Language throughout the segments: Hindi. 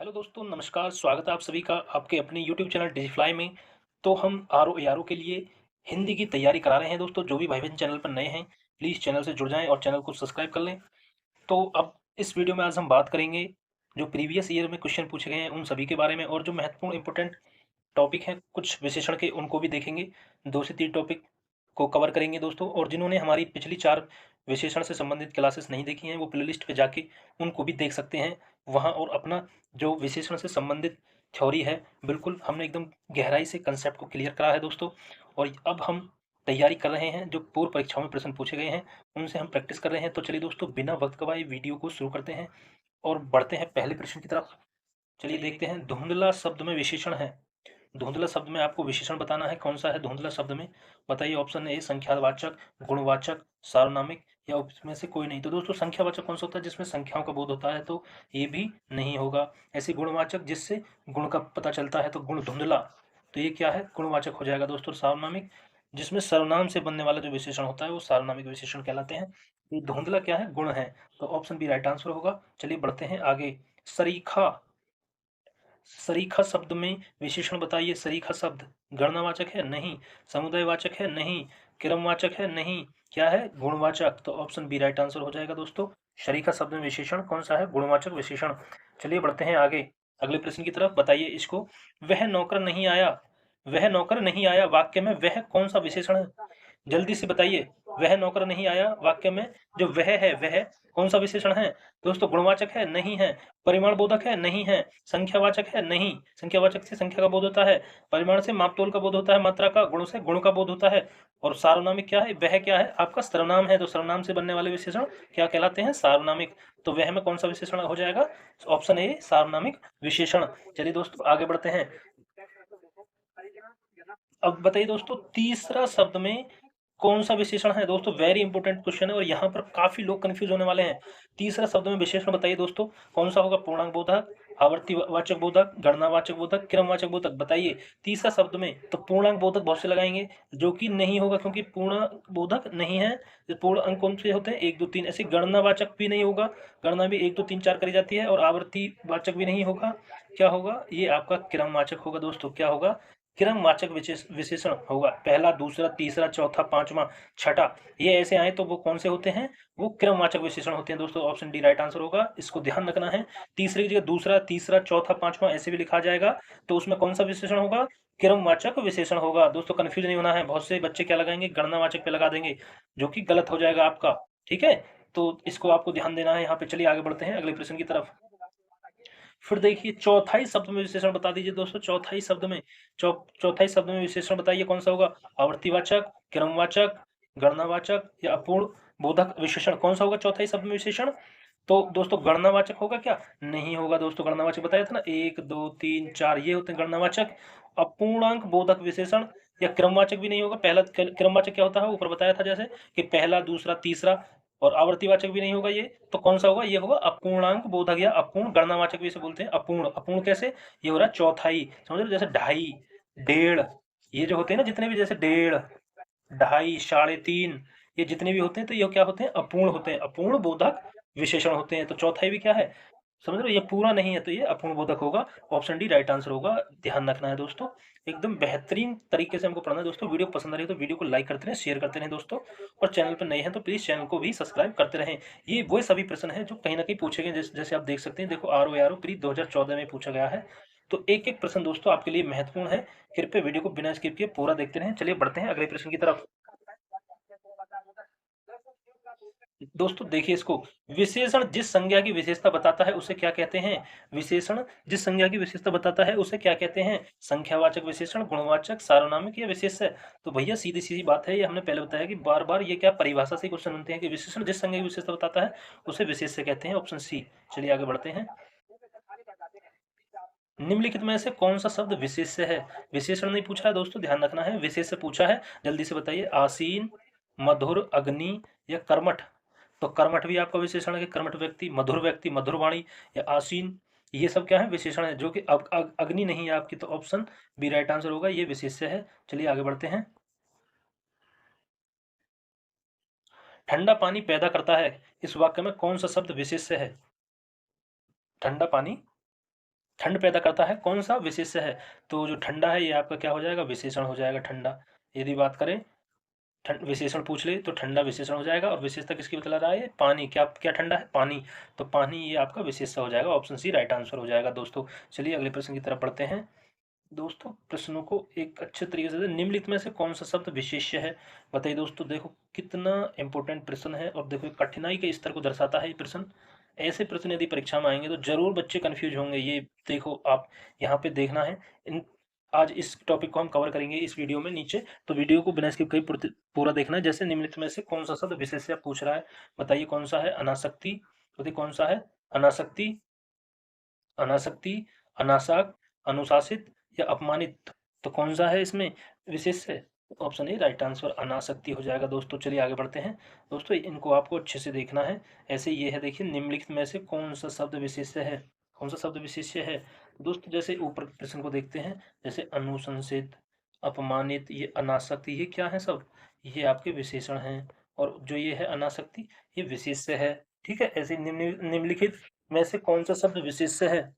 हेलो दोस्तों, नमस्कार। स्वागत है आप सभी का आपके अपने यूट्यूब चैनल डिजिफ्लाई में। तो हम आर ओ के लिए हिंदी की तैयारी करा रहे हैं दोस्तों। जो भी भाई बहन चैनल पर नए हैं, प्लीज़ चैनल से जुड़ जाएं और चैनल को सब्सक्राइब कर लें। तो अब इस वीडियो में आज हम बात करेंगे जो प्रीवियस ईयर में क्वेश्चन पूछे गए हैं उन सभी के बारे में, और जो महत्वपूर्ण इंपॉर्टेंट टॉपिक हैं कुछ विशेषण के, उनको भी देखेंगे। 2 से 3 टॉपिक को कवर करेंगे दोस्तों। और जिन्होंने हमारी पिछली 4 विशेषण से संबंधित क्लासेस नहीं देखी हैं, वो प्लेलिस्ट पे जाके उनको भी देख सकते हैं वहाँ, और अपना जो विशेषण से संबंधित थ्योरी है, बिल्कुल हमने एकदम गहराई से कंसेप्ट को क्लियर करा है दोस्तों। और अब हम तैयारी कर रहे हैं, जो पूर्व परीक्षाओं में प्रश्न पूछे गए हैं, उनसे हम प्रैक्टिस कर रहे हैं। तो चलिए दोस्तों, बिना वक्त गवाए वीडियो को शुरू करते हैं और बढ़ते हैं पहले प्रश्न की तरफ। चलिए देखते हैं। धुंधला शब्द में विशेषण है। धुंधला शब्द में आपको विशेषण बताना है, कौन सा है धुंधला शब्द में। बताइए। ऑप्शन ए संख्यावाचक, गुणवाचक, सार्वनामिक, या उसमें से कोई नहीं। तो दोस्तों, संख्यावाचक कौन सा होता है? जिसमें संख्याओं का बोध होता है, तो ये भी नहीं होगा। ऐसे गुणवाचक जिससे गुण का पता चलता है, तो गुण धुंधला, तो ये क्या है? गुणवाचक हो जाएगा दोस्तों। सार्वनामिक जिसमें सर्वनाम से बनने वाला जो विशेषण होता है, वो सार्वनामिक विशेषण कहलाते हैं। ये धुंधला क्या है? गुण है। तो ऑप्शन बी राइट आंसर होगा। चलिए बढ़ते हैं आगे। सरीखा, सरीखा शब्द में विशेषण बताइए। सरीखा शब्द गणनावाचक है? नहीं। समुदायवाचक है? नहीं। क्रमवाचक है? नहीं। क्या है? गुणवाचक। तो ऑप्शन बी राइट आंसर हो जाएगा दोस्तों। सरीखा शब्द में विशेषण कौन सा है? गुणवाचक विशेषण। चलिए बढ़ते हैं आगे अगले प्रश्न की तरफ। बताइए इसको। वह नौकर नहीं आया, वह नौकर नहीं आया वाक्य में वह कौन सा विशेषण है? जल्दी से बताइए। वह नौकर नहीं आया वाक्य में जो वह है, वह कौन सा विशेषण है? दोस्तों, गुणवाचक है? नहीं है। परिमाण बोधक है? नहीं है। संख्यावाचक है? नहीं। संख्यावाचक से संख्या का बोध होता है। परिमाण से मापतोल का बोध होता है, मात्रा का। गुण से गुण का बोध होता है। और सार्वनामिक क्या है? वह क्या है? आपका सर्वनाम है। तो सर्वनाम से बनने वाले विशेषण क्या कहलाते हैं? सार्वनामिक। तो वह में कौन सा विशेषण हो जाएगा? ऑप्शन ए सार्वनामिक विशेषण। चलिए दोस्तों, आगे बढ़ते हैं। अब बताइए दोस्तों, तीसरा शब्द में कौन सा विशेषण है? दोस्तों, वेरी इंपॉर्टेंट क्वेश्चन है और यहाँ पर काफी लोग कंफ्यूज होने वाले हैं। तीसरा शब्द में विशेषण बताइए दोस्तों, कौन सा होगा? पूर्णांक बोधक, आवर्ती वाचक बोधक, गणनावाचक बोधक, क्रमवाचक बोधक। बताइए तीसरा शब्द में। तो पूर्णांक बोधक बहुत से लगाएंगे, जो कि नहीं होगा, क्योंकि पूर्ण बोधक नहीं है। पूर्ण अंक कौन से होते हैं? 1 2 3। ऐसे गणनावाचक भी नहीं होगा, गणना भी 1 2 3 4 करी जाती है। और आवर्ती वाचक भी नहीं होगा। क्या होगा? ये आपका क्रमवाचक होगा दोस्तों। क्या होगा? क्रमवाचक विशेषण होगा। पहला, दूसरा, तीसरा, चौथा, पांचवा, छठा, ये ऐसे आए तो वो कौन से होते हैं? वो क्रमवाचक विशेषण होते हैं दोस्तों। ऑप्शन डी राइट आंसर होगा। इसको ध्यान रखना है। तीसरे की जगह दूसरा, तीसरा, चौथा, पांचवा ऐसे भी लिखा जाएगा, तो उसमें कौन सा विशेषण होगा? क्रमवाचक विशेषण होगा दोस्तों। कंफ्यूज नहीं होना है। बहुत से बच्चे क्या लगाएंगे? गणनावाचक पे लगा देंगे, जो कि गलत हो जाएगा आपका। ठीक है, तो इसको आपको ध्यान देना है यहाँ पे। चलिए आगे बढ़ते हैं अगले प्रश्न की तरफ। फिर देखिए, चौथाई शब्द में विशेषण बता दीजिए दोस्तों। चौथाई शब्द में चौथाई शब्द में विशेषण बताइए, कौन सा होगा? आवर्तीवाचक, क्रमवाचक, गणनावाचक, या अपूर्ण बोधक विशेषण? कौन सा होगा चौथाई शब्द में विशेषण? तो दोस्तों, गणनावाचक होगा क्या? नहीं होगा दोस्तों। गणनावाचक बताया था ना, 1 2 3 4 ये होते हैं गणनावाचक। अपूर्णांक बोधक विशेषण या क्रमवाचक भी नहीं होगा। पहला क्रमवाचक क्या होता है? ऊपर बताया था जैसे कि पहला, दूसरा, तीसरा, और आवर्तीवाचक भी नहीं होगा ये। तो कौन सा होगा? ये होगा अपूर्णांक बोधक या अपूर्ण गणनावाचक भी इसे बोलते हैं। अपूर्ण, अपूर्ण कैसे? ये हो रहा है चौथाई। समझ रहे हो? जैसे ढाई, डेढ़, ये जो होते हैं ना जितने भी, जैसे डेढ़, ढाई, साढ़े तीन, ये जितने भी होते हैं, तो ये क्या होते हैं? अपूर्ण होते हैं। अपूर्ण बोधक विशेषण होते हैं। तो चौथाई भी क्या है? समझ रहे हो? ये पूरा नहीं है, तो ये अपूर्ण बोधक होगा। ऑप्शन डी राइट आंसर होगा। ध्यान रखना है दोस्तों। एकदम बेहतरीन तरीके से हमको पढ़ना है दोस्तों। वीडियो पसंद आ रही है तो वीडियो को लाइक करते रहें, शेयर करते रहें दोस्तों। और चैनल पर नए हैं तो प्लीज चैनल को भी सब्सक्राइब करते रहें। ये वो सभी प्रश्न हैं जो कहीं ना कहीं पूछे गए, जैसे आप देख सकते हैं। देखो, आर ओ प्री 2014 में पूछा गया है। तो एक एक प्रश्न दोस्तों आपके लिए महत्वपूर्ण है। कृपया वीडियो को बिना स्किप किए पूरा देखते रहें। चलिए बढ़ते हैं अगले प्रश्न की तरफ। दोस्तों देखिए इसको। विशेषण जिस संज्ञा की विशेषता बताता है उसे क्या कहते हैं? विशेषण जिस संज्ञा की विशेषता बताता है उसे क्या कहते हैं? संख्यावाचक विशेषण, गुणवाचक, सार्वनामिक, या विशेष्य? तो भैया सीधी सीधी बात है, ये हमने पहले बताया कि बार बार ये क्या परिभाषा से क्वेश्चन बनते हैं कि विशेषण जिस संज्ञा की विशेषता बताता है उसे विशेष्य कहते हैं। Option C. चलिए आगे बढ़ते हैं। निम्नलिखित में से कौन सा शब्द विशेष्य है? विशेषण नहीं पूछा है दोस्तों, ध्यान रखना है। विशेष्य पूछा है। जल्दी से बताइए। आसीन, मधुर, अग्नि, या कर्मठ? तो कर्मठ भी आपका विशेषण है कि कर्मठ व्यक्ति, मधुर वाणी, या आसीन, ये सब क्या है? विशेषण है। जो कि अग्नि नहीं है आपकी, तो ऑप्शन बी राइट आंसर होगा। ये विशेष्य है। चलिए आगे बढ़ते हैं। ठंडा पानी पैदा करता है, इस वाक्य में कौन सा शब्द विशेष्य है? ठंडा पानी ठंड पैदा करता है कौन सा विशेष्य है, तो जो ठंडा है ये आपका क्या हो जाएगा, विशेषण हो जाएगा ठंडा। यदि बात करें विशेषण पूछ ले तो ठंडा विशेषण हो जाएगा, और विशेषता किसकी बतला रहा है, पानी। क्या क्या ठंडा है, पानी। तो पानी ये आपका विशेषता हो जाएगा, ऑप्शन सी राइट आंसर हो जाएगा दोस्तों। चलिए अगले प्रश्न की तरफ बढ़ते हैं दोस्तों। प्रश्नों को एक अच्छे तरीके से, निम्नलिखित में से कौन सा शब्द विशेष्य है, बताइए दोस्तों। देखो कितना इंपॉर्टेंट प्रश्न है, और देखो कठिनाई के स्तर को दर्शाता है ये प्रश्न। ऐसे प्रश्न यदि परीक्षा में आएंगे तो जरूर बच्चे कंफ्यूज होंगे। ये देखो आप यहाँ पे देखना है, इन आज इस टॉपिक को हम कवर करेंगे इस वीडियो में नीचे, तो वीडियो को बिना स्किप किए पूरा देखना है। जैसे निम्नलिखित में से कौन सा शब्द विशेष्य पूछ रहा है, बताइए कौन सा है, अनासक्ति, बताइए कौन सा है, अनासक्ति, अनासक्ति, अनासाक, अनुशासित या अपमानित, तो कौन सा है इसमें विशेष्य। ऑप्शन ए राइट आंसर अनासक्ति हो जाएगा दोस्तों। चलिए आगे बढ़ते हैं दोस्तों, इनको आपको अच्छे से देखना है। ऐसे ये है, देखिए निम्नलिखित में से कौन सा शब्द विशेष्य है, कौन सा शब्द विशेष्य है दोस्तों। जैसे ऊपर प्रश्न को देखते हैं, जैसे अनुशंसित, अपमानित, ये अनासक्ति, ये क्या है सब, ये आपके विशेषण हैं, और जो ये है अनासक्ति ये विशेष्य है। ठीक है, ऐसे निम्नलिखित में से कौन सा शब्द विशेष्य है,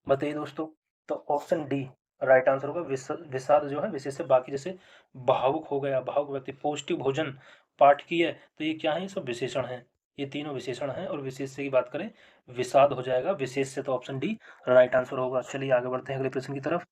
बताइए दोस्तों। तो ऑप्शन डी राइट आंसर होगा, विषाद जो है विशेष्य। बाकी जैसे भावुक हो गया, भावुक व्यक्ति, पौष्टिक भोजन, पाठकीय, तो ये क्या है, ये सब विशेषण हैं, ये तीनों विशेषण हैं। और विशेष्य की बात करें विषाद हो जाएगा, विशेष्य तो ऑप्शन डी राइट आंसर होगा। चलिए आगे बढ़ते हैं अगले प्रश्न की तरफ।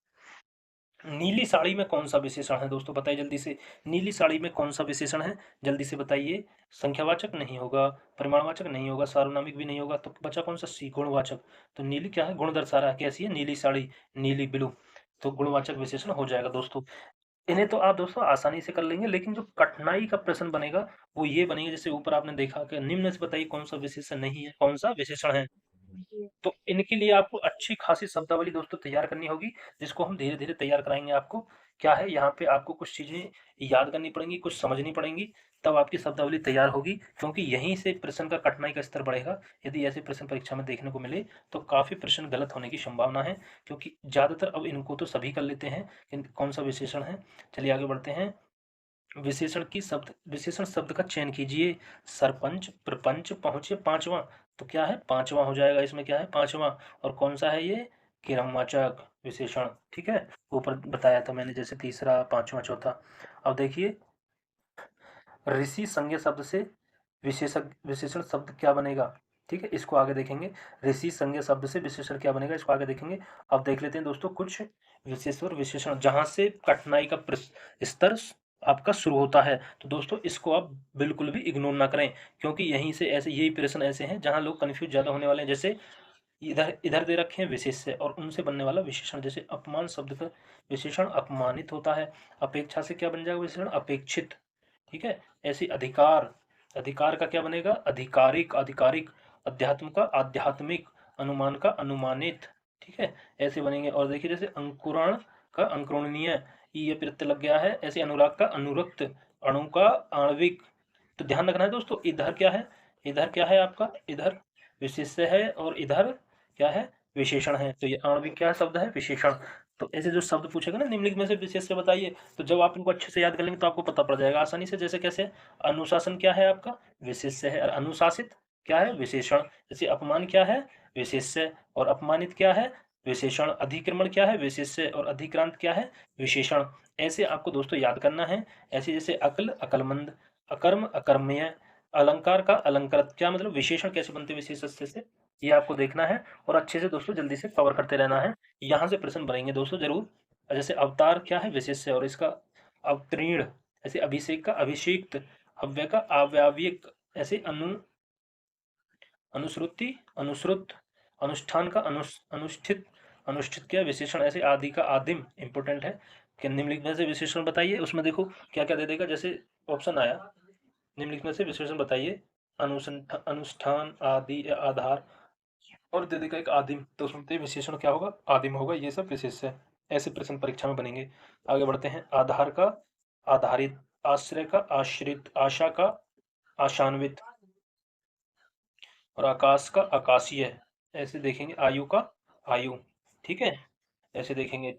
नीली साड़ी में कौन सा विशेषण है दोस्तों, बताइए जल्दी से। नीली साड़ी में कौन सा विशेषण है, जल्दी से बताइए। संख्यावाचक नहीं होगा, परिमाणवाचक नहीं होगा, सार्वनामिक भी नहीं होगा, तो बचा कौन सा, सी, गुणवाचक। तो नीली क्या है, गुण दर्शा रहा है, कैसी है नीली साड़ी, नीली ब्लू, तो गुणवाचक विशेषण हो जाएगा दोस्तों। इन्हें तो आप दोस्तों आसानी से कर लेंगे, लेकिन जो कठिनाई का प्रश्न बनेगा वो ये बनेगा, जैसे ऊपर आपने देखा कि निम्न से बताइए कौन सा विशेषण नहीं है, कौन सा विशेषण है। तो इनके लिए आपको अच्छी खासी शब्दावली दोस्तों तैयार करनी होगी, जिसको हम धीरे धीरे तैयार कराएंगे आपको। क्या है, यहाँ पे आपको कुछ चीजें याद करनी पड़ेंगी, कुछ समझनी पड़ेंगी, तब आपकी शब्दावली तैयार होगी, क्योंकि यहीं से प्रश्न का कठिनाई का स्तर बढ़ेगा। यदि ऐसे प्रश्न परीक्षा में देखने को मिले तो काफी प्रश्न गलत होने की संभावना है, क्योंकि ज्यादातर अब इनको तो सभी कर लेते हैं, कौन सा विशेषण है। चलिए आगे बढ़ते हैं। विशेषण शब्द का चयन कीजिए। सरपंच, प्रपंच, पहुंचे, पांचवा, तो क्या है, पांचवा हो जाएगा, इसमें क्या है, पांचवा। और कौन सा है ये, किरमवाचक विशेषण। ठीक है, ऊपर बताया था मैंने, जैसे तीसरा, पांचवा, चौथा। अब देखिए, ऋषि संज्ञा शब्द से विशेषण शब्द क्या बनेगा। ठीक है, इसको आगे देखेंगे। ऋषि संज्ञा शब्द से विशेषण क्या बनेगा, इसको आगे देखेंगे। अब देख लेते हैं दोस्तों कुछ विशेषण विशेषण, जहां से कठिनाई का स्तर आपका शुरू होता है। तो दोस्तों इसको आप बिल्कुल भी इग्नोर ना करें, क्योंकि यहीं से ऐसे यही प्रश्न ऐसे हैं जहां लोग कंफ्यूज ज्यादा होने वाले हैं। जैसे इधर इधर दे रखे हैं विशेष्य और उनसे बनने वाला विशेषण, जैसे अपमान शब्द का विशेषण अपमानित होता है। अपेक्षा से क्या बन जाएगा विशेषण, अपेक्षित। ठीक है, ऐसे अधिकार, अधिकार का क्या बनेगा, अधिकारिक, अधिकारिक। अध्यात्म का आध्यात्मिक, अनुमान का अनुमानित। ठीक है, ऐसे बनेंगे। और देखिए जैसे अंकुरण का अंकुरणीय, ये प्रत्यय लग गया है। ऐसे अनुराग का अनुरक्त, अणु का आणविक। तो ध्यान रखना है दोस्तों, इधर क्या है, इधर क्या है आपका, इधर विशेष्य है और इधर क्या है, विशेषण है। तो ये आणविक क्या शब्द है, विशेषण। तो ऐसे जो शब्द पूछेगा ना निम्नलिखित में से विशेष्य बताइए, तो जब आप इनको अच्छे से याद कर लेंगे तो आपको पता पड़ जाएगा आसानी से। जैसे कैसे, अनुशासन क्या है आपका, विशेष्य है, और अनुशासित क्या है, विशेषण। जैसे अपमान क्या है, विशेष्य, और अपमानित क्या है, विशेषण। अधिक्रमण क्या है, विशेष्य, और अधिक्रांत क्या है, विशेषण। ऐसे आपको दोस्तों याद करना है। ऐसे जैसे अक्ल, अकलमंद, अकर्म, अकर्मण्य, अलंकार का अलंकृत, क्या मतलब, विशेषण कैसे बनते हैं विशेषण से, ये आपको देखना है। और अच्छे से दोस्तों जल्दी से कवर करते रहना है, यहाँ से प्रश्न बनेंगे दोस्तों जरूर। जैसे अवतार क्या है, विशेष्य, और इसका अवतीर्ण। ऐसे अभिषेक का अभिषेक्त, अव्यय का अव्ययिक। ऐसे अनुश्रुति, अनुश्रुत, अनुष्ठान का अनुष्ठित, अनुष्ठित क्या विशेषण। ऐसे आदि का आदिम, इंपॉर्टेंट है कि निम्नलिखित में से विशेषण बताइए। उसमें देखो क्या क्या दे देगा, जैसे ऑप्शन आया, निम्नलिखित में से विशेषण बताइए। अनुष्ठान, आदि या आधार, और दे देगा एक आदिम, तो उसमें बताइए विशेषण क्या होगा, आदिम होगा। ये सब विशेष है, ऐसे प्रश्न परीक्षा में बनेंगे। आगे बढ़ते हैं। आधार का आधारित, आश्रय का आश्रित, आशा का आशान्वित, और आकाश का आकाशीय। ऐसे देखेंगे, आयु का आयु। ठीक है, ऐसे देखेंगे।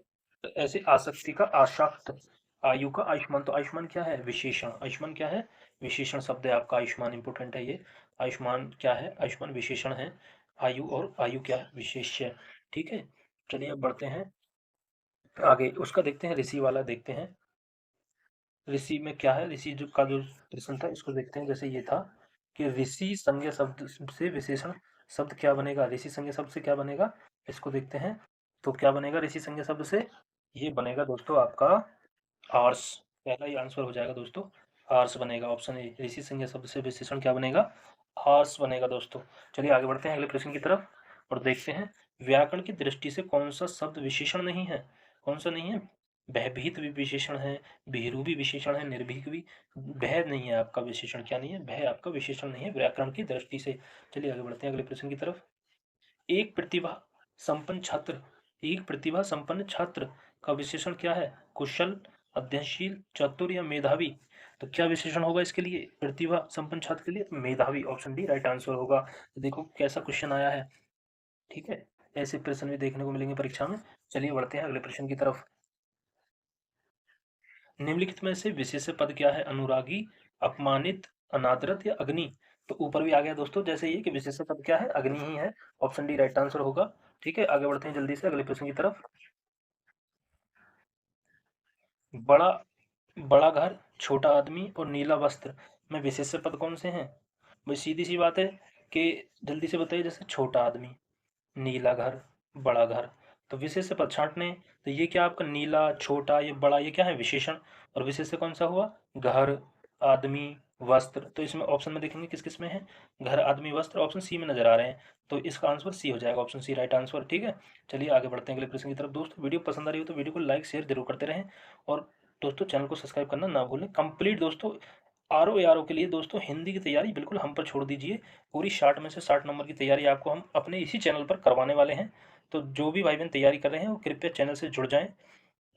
तो ऐसे आसक्ति का आसक्त, आयु का आयुष्मान। तो आयुष्मान क्या है, विशेषण। आयुष्मान क्या है, विशेषण शब्द है आपका, आयुष्मान इंपोर्टेंट है ये। आयुष्मान क्या है, आयुष्मान विशेषण है। आयु, और आयु क्या है, विशेष्य। ठीक है, चलिए अब बढ़ते हैं आगे, उसका देखते हैं, ऋषि वाला देखते हैं। ऋषि में क्या है, ऋषि जो का जो प्रश्न था इसको देखते हैं। जैसे ये था कि ऋषि संज्ञा शब्द से विशेषण शब्द क्या बनेगा, ऋषि संज्ञा शब्द से क्या बनेगा, इसको देखते हैं। तो क्या बनेगा ऋषि संज्ञा शब्द से, ये बनेगा दोस्तों आपका आर्स। पहला ही आंसर हो जाएगा दोस्तों, आर्स बनेगा, ऑप्शन ए। ऋषि संज्ञा शब्द से विशेषण क्या बनेगा, आर्स बनेगा दोस्तों। चलिए आगे बढ़ते हैं अगले प्रश्न की तरफ और देखते हैं व्याकरण की दृष्टि से कौन सा शब्द विशेषण नहीं है, कौन सा नहीं है। भयभीत भी विशेषण है, भीरू भी विशेषण है, निर्भीक भी। भय नहीं है आपका विशेषण, क्या नहीं है, भय आपका विशेषण नहीं है व्याकरण की दृष्टि से। चलिए आगे बढ़ते हैं अगले प्रश्न की तरफ। एक प्रतिभा संपन्न छात्र, एक प्रतिभा संपन्न छात्र का विशेषण क्या है, कुशल, अध्ययनशील, चतुर या मेधावी। तो क्या विशेषण होगा इसके लिए, प्रतिभा संपन्न छात्र के लिए मेधावी, ऑप्शन डी राइट आंसर होगा। तो देखो कैसा क्वेश्चन आया है, ठीक है, ऐसे प्रश्न भी देखने को मिलेंगे परीक्षा में। चलिए बढ़ते हैं अगले प्रश्न की तरफ। निम्नलिखित में से विशेष्य पद क्या है, अनुरागी, अपमानित, अनादरत या अग्नि। तो ऊपर भी आ गया दोस्तों जैसे ये कि विशेष्य पद क्या है, अग्नि ही है, ऑप्शन डी राइट आंसर होगा। ठीक है, आगे बढ़ते हैं जल्दी से अगले प्रश्न की तरफ। बड़ा बड़ा घर, छोटा आदमी और नीला वस्त्र में विशेष्य पद कौन से हैं। भाई सीधी सी बात है कि जल्दी से बताइए, जैसे छोटा आदमी, नीला घर, बड़ा घर, तो विशेष्य पद छांटने। तो ये क्या आपका नीला, छोटा, ये बड़ा, ये क्या है विशेषण, और विशेष्य कौन सा हुआ, घर, आदमी, वस्त्र। तो इसमें ऑप्शन में देखेंगे किस किस में है, घर, आदमी, वस्त्र, ऑप्शन सी में नजर आ रहे हैं। तो इसका आंसर सी हो जाएगा, ऑप्शन सी राइट आंसर। ठीक है, चलिए आगे बढ़ते हैं अगले प्रश्न की तरफ। दोस्तों वीडियो पसंद आ रही हो तो वीडियो को लाइक शेयर जरूर करते रहें, और दोस्तों चैनल को सब्सक्राइब करना ना भूलें। कंप्लीट दोस्तों आर ओ के लिए दोस्तों हिंदी की तैयारी बिल्कुल हम पर छोड़ दीजिए। पूरी 60 में से 60 नंबर की तैयारी आपको हम अपने इसी चैनल पर करवाने वाले हैं। तो जो भी भाई बहन तैयारी कर रहे हैं वो कृपया चैनल से जुड़ जाएं।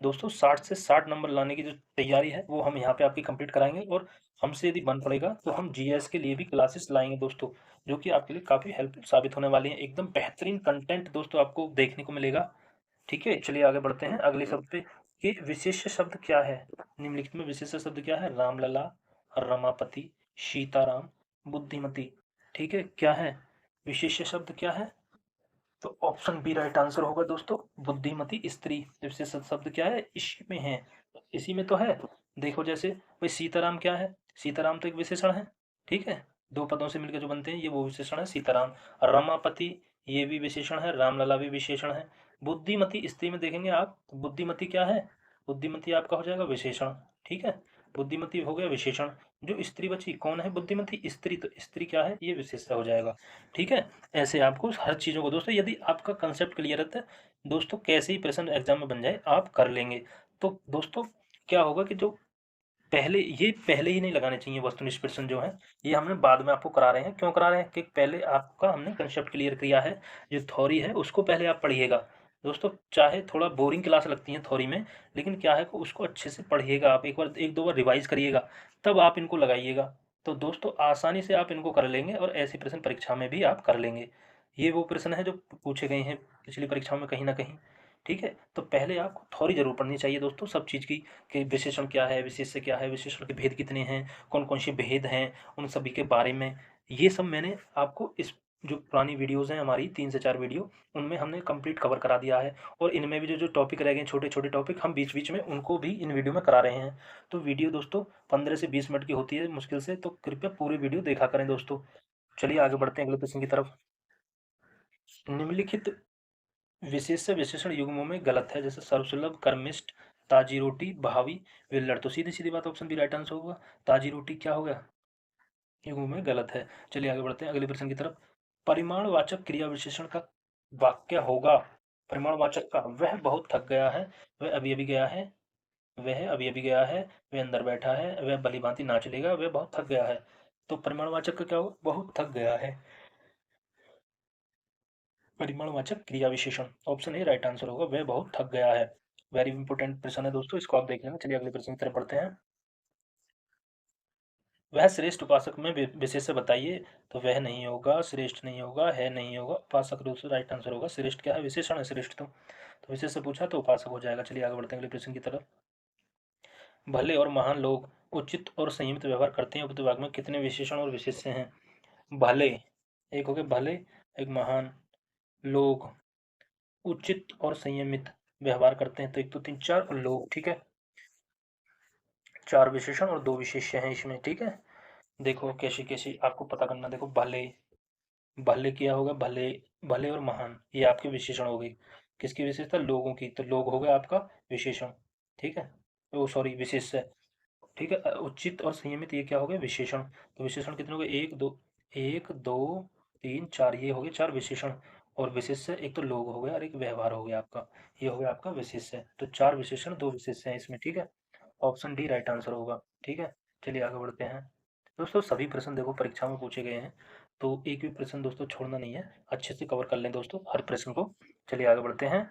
दोस्तों 60 से 60 नंबर लाने की जो तैयारी है वो हम यहाँ पे आपकी कंप्लीट कराएंगे, और हमसे यदि बन पड़ेगा तो हम जीएस के लिए भी क्लासेस लाएंगे दोस्तों, जो कि आपके लिए काफ़ी हेल्प साबित होने वाली है। एकदम बेहतरीन कंटेंट दोस्तों आपको देखने को मिलेगा। ठीक है, चलिए आगे बढ़ते हैं अगले शब्द पे कि विशेष्य शब्द क्या है। निम्नलिखित में विशेष्य शब्द क्या है, रामलला, रमापति, सीताराम, बुद्धिमती। ठीक है, क्या है विशेष्य शब्द क्या है, तो ऑप्शन बी राइट आंसर होगा दोस्तों, बुद्धिमती स्त्री। विशेष्य शब्द क्या है, इसी में है, इसी में तो है। देखो जैसे भाई सीताराम क्या है, सीताराम तो एक विशेषण है, ठीक है, दो पदों से मिलकर जो बनते हैं ये वो विशेषण है सीताराम। रमापति ये भी विशेषण है, रामलला भी विशेषण है। बुद्धिमती स्त्री में देखेंगे आप तो बुद्धिमती क्या है, बुद्धिमती आपका हो जाएगा विशेषण। ठीक है, बुद्धिमती हो गया विशेषण। जो स्त्री बची कौन है, बुद्धिमती स्त्री, तो स्त्री क्या है, ये विशेषण हो जाएगा। ठीक है, ऐसे आपको हर चीज़ों को दोस्तों, यदि आपका कंसेप्ट क्लियर रहता है दोस्तों, कैसे ही प्रश्न एग्जाम में बन जाए आप कर लेंगे। तो दोस्तों क्या होगा कि जो पहले ही नहीं लगाने चाहिए वस्तुनिष्ठ प्रश्न जो है, ये हमने बाद में आपको करा रहे हैं। क्यों करा रहे हैं कि पहले आपका हमने कंसेप्ट क्लियर किया है, जो थ्योरी है उसको पहले आप पढ़िएगा। दोस्तों चाहे थोड़ा बोरिंग क्लास लगती है थ्योरी में, लेकिन क्या है कि उसको अच्छे से पढ़िएगा आप, एक बार एक दो बार रिवाइज करिएगा, तब आप इनको लगाइएगा। तो दोस्तों आसानी से आप इनको कर लेंगे, और ऐसे प्रश्न परीक्षा में भी आप कर लेंगे। ये वो प्रश्न है जो पूछे गए हैं पिछली परीक्षाओं में कहीं ना कहीं। ठीक है, तो पहले आपको थ्योरी जरूर पढ़नी चाहिए दोस्तों सब चीज़ की, कि विशेषण क्या है, विशेष्य क्या है, विशेषण के भेद कितने हैं, कौन कौन से भेद हैं, उन सभी के बारे में। ये सब मैंने आपको इस जो पुरानी वीडियोज़ हैं हमारी 3 से 4 वीडियो, उनमें हमने कंप्लीट कवर करा दिया है। और इनमें भी जो जो टॉपिक रह गए छोटे छोटे टॉपिक, हम बीच बीच में उनको भी इन वीडियो में करा रहे हैं। तो वीडियो दोस्तों 15 से 20 मिनट की होती है मुश्किल से, तो कृपया पूरी वीडियो देखा करें दोस्तों। चलिए आगे बढ़ते हैं अगले प्रश्न की तरफ। निम्नलिखित विशेष्य विशेषण युग्मों में गलत है, जैसे सर्वसुलभ, कर्मिष्ठ, ताजी रोटी, भावी, विल्लड़। तो सीधी सीधी बात ऑप्शन बी राइट आंसर होगा, ताजी रोटी क्या हो गया, युग्म में गलत है। चलिए आगे बढ़ते हैं अगले प्रश्न की तरफ। परिमाणवाचक क्रिया विशेषण का वाक्य होगा, परिमाणवाचक का, वह बहुत थक गया है, वह अभी अभी गया है, वह अभी अभी गया है, वह अंदर बैठा है, वह भली भांति नाच लेगा, वह बहुत थक गया है। तो परिमाणवाचक का क्या होगा, बहुत थक गया है, परिमाणवाचक क्रिया विशेषण, ऑप्शन ए राइट आंसर होगा, वह बहुत थक गया है। वेरी इंपॉर्टेंट प्रश्न है दोस्तों, इसको आप देख लेना। चलिए अगले प्रश्न की तरफ बढ़ते हैं। वह श्रेष्ठ उपासक में विशेष बताइए। तो वह नहीं होगा, श्रेष्ठ नहीं होगा, है नहीं होगा, उपासक रूप से राइट आंसर होगा। श्रेष्ठ क्या है, विशेषण है श्रेष्ठ, तो विशेष से पूछा तो उपासक हो जाएगा। चलिए आगे बढ़ते हैं अगले प्रश्न की तरफ। भले और महान लोग उचित और संयमित व्यवहार करते हैं, उपविभाग में कितने विशेषण और विशेष्य हैं। भले एक हो गए, भले, एक महान, लोग, उचित और संयमित व्यवहार करते हैं। तो 1 2 3 4 लोग, ठीक है। 4 विशेषण और 2 विशेष्य हैं इसमें, ठीक है। देखो कैसे-कैसे आपको पता करना, देखो भले, भले क्या होगा, भले, भले और महान ये आपके विशेषण हो गए। किसकी विशेषता? लोगों की, तो लोग हो गया आपका विशेषण, ठीक है। ओ सॉरी विशेष्य, ठीक है। उचित और संयमित ये क्या हो गए? विशेषण। तो विशेषण कितने हो गए? 1 2 3 4, ये हो गए 4 विशेषण। और विशेष्य एक तो लोग हो गया और एक व्यवहार हो गया आपका, ये हो गया आपका विशेष्य। तो 4 विशेषण 2 विशेष्य हैं इसमें, ठीक है। ऑप्शन डी राइट आंसर होगा, ठीक है। चलिए आगे बढ़ते हैं दोस्तों। सभी प्रश्न देखो परीक्षा में पूछे गए हैं, तो एक भी प्रश्न दोस्तों छोड़ना नहीं है, अच्छे से कवर कर लें दोस्तों हर प्रश्न को। चलिए आगे बढ़ते हैं।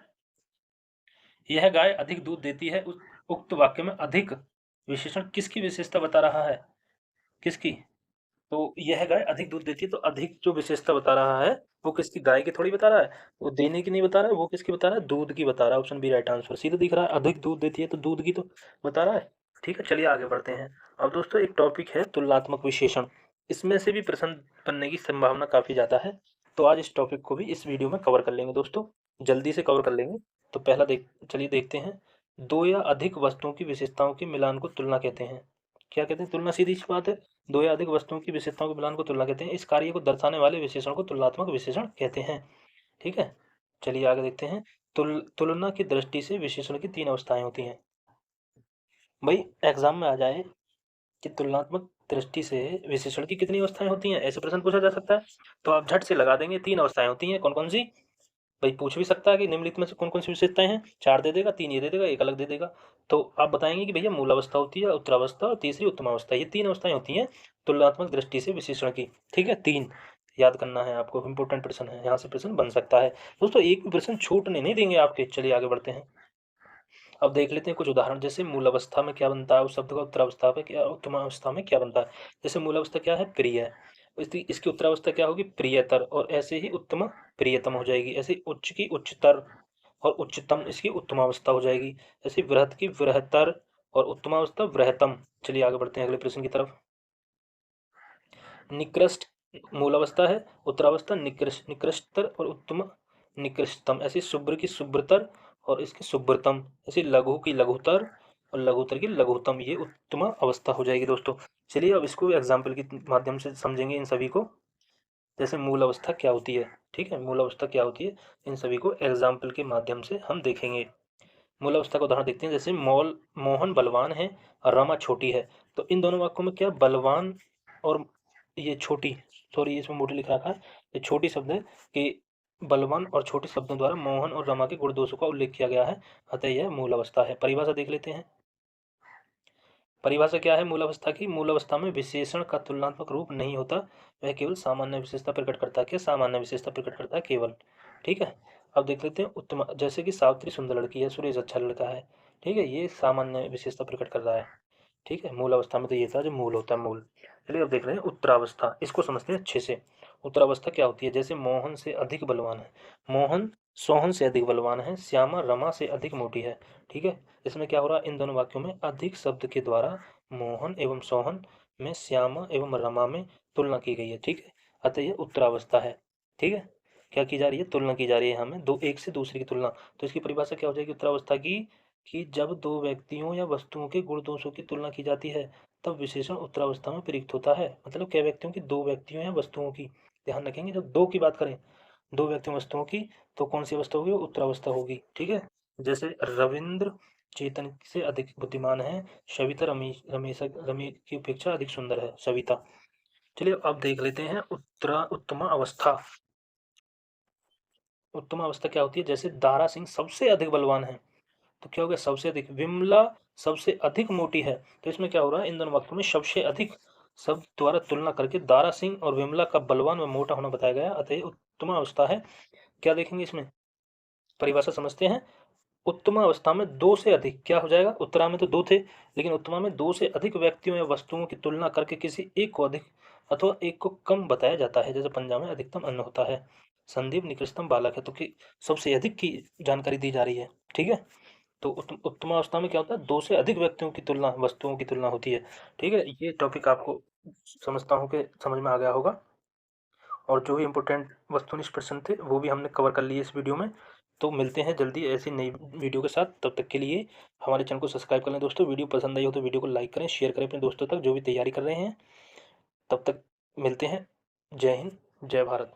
यह गाय अधिक दूध देती है, उक्त वाक्य में अधिक विशेषण किसकी विशेषता बता रहा है? किसकी? तो यह गाय अधिक दूध देती है, तो अधिक जो विशेषता बता रहा है वो किसकी? गाय की थोड़ी बता रहा है, वो देने की नहीं बता रहा है, वो किसकी बता रहा है? दूध की बता रहा है। Option B right answer. सीधा दिख रहा है, अधिक दूध देती है तो दूध की तो बता रहा है, ठीक है। चलिए आगे बढ़ते हैं। अब दोस्तों एक टॉपिक है तुलनात्मक विशेषण, इसमें से भी प्रश्न बनने की संभावना काफी ज्यादा है। तो आज इस टॉपिक को भी इस वीडियो में कवर कर लेंगे दोस्तों, जल्दी से कवर कर लेंगे। तो पहला चलिए देखते हैं। दो या अधिक वस्तुओं की विशेषताओं के मिलान को तुलना कहते हैं। क्या कहते हैं? तुलना, सीधी सी बात है। दो या अधिक वस्तुओं की विशेषताओं के मिलान को तुलना कहते हैं। इस कार्य को दर्शाने वाले विशेषण को तुलनात्मक विशेषण कहते हैं, ठीक है। चलिए आगे देखते हैं। तुलना की दृष्टि से विशेषण की 3 अवस्थाएं होती हैं। भाई एग्जाम में आ जाए कि तुलनात्मक दृष्टि से विशेषण की कितनी अवस्थाएं होती हैं, ऐसे प्रश्न पूछा जा सकता है। तो आप झट से लगा देंगे, 3 अवस्थाएं होती हैं। कौन कौन सी? भाई पूछ भी सकता है कि निम्नलिखित में से कौन कौन सी विशेषताएं हैं। 4 दे देगा, 3 ये दे देगा, एक अलग दे देगा। तो आप बताएंगे कि भैया मूलावस्था होती है, उत्तरावस्था और तीसरी उत्तमावस्था, ये 3 अवस्थाएं होती हैं तुलनात्मक दृष्टि से विशेषण की, ठीक है। 3 याद करना है आपको, इंपॉर्टेंट प्रश्न है, यहाँ से प्रश्न बन सकता है दोस्तों, एक भी प्रश्न छूटने नहीं देंगे आपके। चलिए आगे बढ़ते हैं। अब देख लेते हैं कुछ उदाहरण, जैसे मूलावस्था में क्या बनता है उस शब्द का, उत्तरावस्था में क्या, उत्तमावस्था में क्या बनता है। जैसे मूलावस्था क्या है? प्रिय है, इसकी उत्तरावस्था क्या होगी? प्रियतर, और ऐसे ही उत्तम प्रियतम हो जाएगी। ऐसे उच्च की उच्चतर और उच्चतम इसकी उत्तमावस्था हो जाएगी। जैसे वृहत की वृहत्तर और उत्तमावस्था वृहत्तम। चलिए आगे बढ़ते हैं अगले प्रश्न की तरफ। निकृष्ट मूलावस्था है, उत्तरावस्था निकृष्ट, निकृष्टतर और उत्तम निकृष्टतम। ऐसे शुभ्र की शुभ्रतर और इसकी शुभ्रतम। ऐसे लघु की लघुतर और लघुतर की लघुतम, ये उत्तम अवस्था हो जाएगी दोस्तों। चलिए अब इसको एग्जाम्पल के माध्यम से समझेंगे इन सभी को। जैसे मूल अवस्था क्या होती है, ठीक है, मूल अवस्था क्या होती है, इन सभी को एग्जाम्पल के माध्यम से हम देखेंगे। मूल अवस्था का उदाहरण देखते हैं। जैसे मोहन बलवान है और रमा छोटी है। तो इन दोनों वाक्यों में क्या बलवान और ये छोटी, सॉरी इसमें मोटी लिख रखा है, ये छोटी शब्द है कि बलवान और छोटी शब्दों द्वारा मोहन और रमा के गुण दोषों का उल्लेख किया गया है, अतः यह मूल अवस्था है। परिभाषा देख लेते हैं। परिभाषा क्या है मूल अवस्था की? मूल अवस्था में विशेषण का तुलनात्मक रूप नहीं होता, वह केवल सामान्य विशेषता प्रकट करता है। क्या? सामान्य विशेषता प्रकट करता है केवल, ठीक है। अब देख लेते हैं उत्तम, जैसे कि सावित्री सुंदर लड़की है, सुरेश अच्छा लड़का है, ठीक है, ये सामान्य विशेषता प्रकट कर रहा है, ठीक है। मूल अवस्था में तो ये था जो मूल होता है, मूल। चलिए अब देख रहे हैं उत्तरावस्था, इसको समझते हैं अच्छे से। उत्तरावस्था क्या होती है? जैसे मोहन से अधिक बलवान है, मोहन सोहन से अधिक बलवान है, श्यामा रमा से अधिक मोटी है, ठीक है। इसमें क्या हो रहा है? इन दोनों वाक्यों में अधिक शब्द के द्वारा मोहन एवं सोहन में श्यामा एवं रमा में तुलना की गई है, ठीक है, अतः यह उत्तरावस्था है, ठीक है। क्या की जा रही है? तुलना की जा रही है हमें, दो एक से दूसरे की तुलना। तो इसकी परिभाषा क्या हो जाएगी उत्तरावस्था की? कि जब दो व्यक्तियों या वस्तुओं के गुण दोषों की तुलना की जाती है तब विशेषण उत्तरावस्था में प्रयुक्त होता है। मतलब क्या व्यक्तियों की? दो व्यक्तियों या वस्तुओं की, ध्यान रखेंगे जब दो की बात करें, दो व्यक्तियों वस्तुओं की, तो कौन सी अवस्था होगी? उत्तरावस्था होगी, ठीक है। जैसे रविंद्र चेतन से अधिक बुद्धिमान है, सविता रमेश की अपेक्षा अधिक सुंदर है, सविता। चलिए अब देख लेते हैं उत्तमा अवस्था। उत्तमा अवस्था क्या होती है? जैसे दारा सिंह सबसे अधिक बलवान है, तो क्या हो गया? सबसे अधिक। विमला सबसे अधिक मोटी है, तो इसमें क्या हो रहा है? इन दोनों वाक्यों में सबसे अधिक शब्द द्वारा तुलना करके दारा सिंह और विमला का बलवान व मोटा होना बताया गया, अतः उत्तमा अवस्था है। क्या देखेंगे इसमें? परिभाषा समझते हैं। उत्तमा अवस्था में दो से अधिक, क्या हो जाएगा? उत्तरा में तो दो थे, लेकिन उत्तमा में दो से अधिक व्यक्तियों या वस्तुओं की तुलना करके किसी एक को अधिक अथवा एक को कम बताया जाता है। जैसे पंजाब में अधिकतम अन्न होता है, संदीप निकृष्टतम बालक है, तो कि सबसे अधिक की जानकारी दी जा रही है, ठीक है। तो उत्तमावस्था में क्या होता है? दो से अधिक व्यक्तियों की तुलना, वस्तुओं की तुलना होती है, ठीक है। ये टॉपिक आपको समझता हूँ कि समझ में आ गया होगा, और जो भी इंपॉर्टेंट वस्तुनिष्ठ प्रश्न थे वो भी हमने कवर कर लिए इस वीडियो में। तो मिलते हैं जल्दी ऐसी नई वीडियो के साथ, तब तक के लिए हमारे चैनल को सब्सक्राइब कर लें दोस्तों। वीडियो पसंद आई हो तो वीडियो को लाइक करें, शेयर करें अपने दोस्तों तक जो भी तैयारी कर रहे हैं। तब तक मिलते हैं। जय हिंद, जय भारत।